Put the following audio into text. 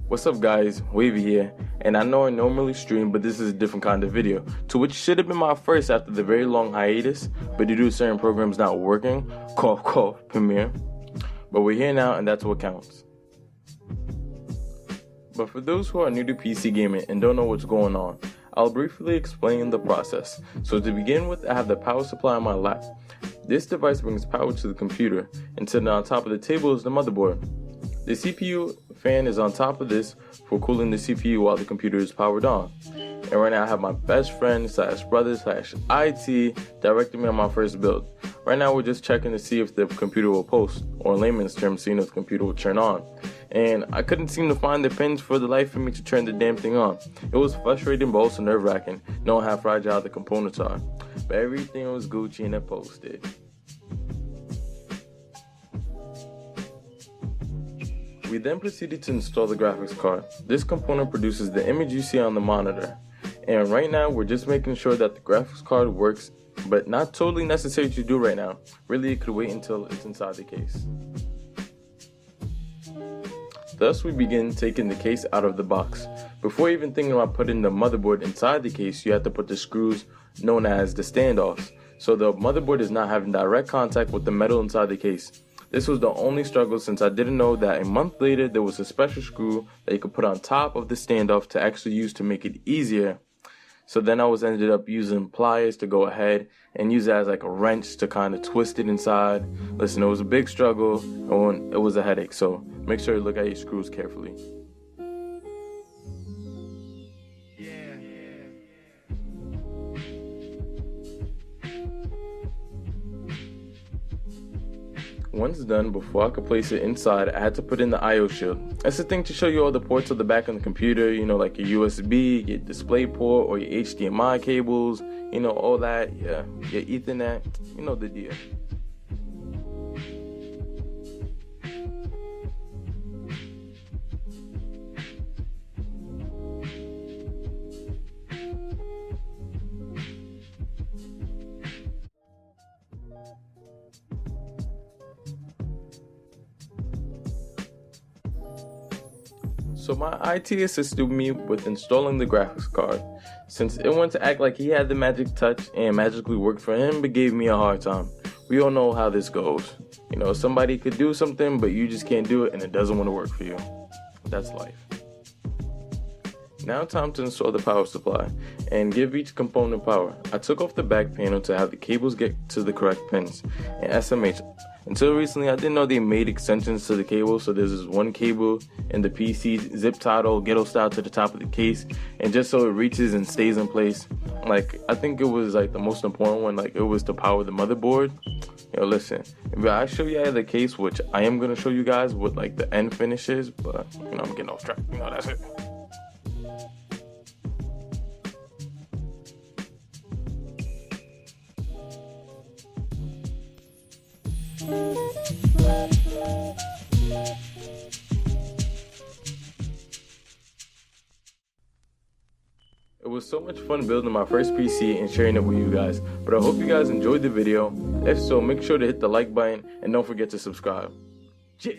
What's up guys, Wavy here, and I know I normally stream, but this is a different kind of video, to which should have been my first after the very long hiatus, but due to certain programs not working, cough cough, Premiere. But we're here now and that's what counts. But for those who are new to PC gaming and don't know what's going on, I'll briefly explain the process. So to begin with, I have the power supply on my lap. This device brings power to the computer, and sitting on top of the table is the motherboard. The CPU fan is on top of this for cooling the CPU while the computer is powered on. And right now I have my best friend / brother / IT directing me on my first build. Right now we're just checking to see if the computer will post, or in layman's terms, seeing if the computer will turn on. And I couldn't seem to find the pins for the life of me to turn the damn thing on. It was frustrating but also nerve-wracking, knowing how fragile the components are. But everything was Gucci and it posted. We then proceeded to install the graphics card. This component produces the image you see on the monitor. And right now we're just making sure that the graphics card works, but not totally necessary to do right now. Really, it could wait until it's inside the case. Thus we begin taking the case out of the box. Before even thinking about putting the motherboard inside the case, you have to put the screws known as the standoffs, so the motherboard is not having direct contact with the metal inside the case. This was the only struggle, since I didn't know that a month later there was a special screw that you could put on top of the standoff to actually use to make it easier. So then I ended up using pliers to go ahead and use it as like a wrench to kind of twist it inside. Listen, it was a big struggle and it was a headache, so make sure you look at your screws carefully. Once done, before I could place it inside, I had to put in the I/O shield. That's the thing to show you all the ports on the back of the computer, you know, like your USB, your display port, or your HDMI cables, you know, all that, your Ethernet, you know the deal. So my IT assisted me with installing the graphics card. Since it wanted to act like he had the magic touch and magically worked for him, but gave me a hard time. We all know how this goes. You know, somebody could do something, but you just can't do it and it doesn't want to work for you. That's life. Now time to install the power supply and give each component power. I took off the back panel to have the cables get to the correct pins. And SMH, until recently I didn't know they made extensions to the cable, so there's this one cable in the PC, zip tied all ghetto style to the top of the case, and just so it reaches and stays in place. Like, I think it was like the most important one, like it was to power the motherboard. You know, listen, if I show you the case, which I am going to show you guys what like the end finish is, but you know, I'm getting off track, you know, that's it. It was so much fun building my first PC and sharing it with you guys, but I hope you guys enjoyed the video. If so, make sure to hit the like button and don't forget to subscribe. Yeah.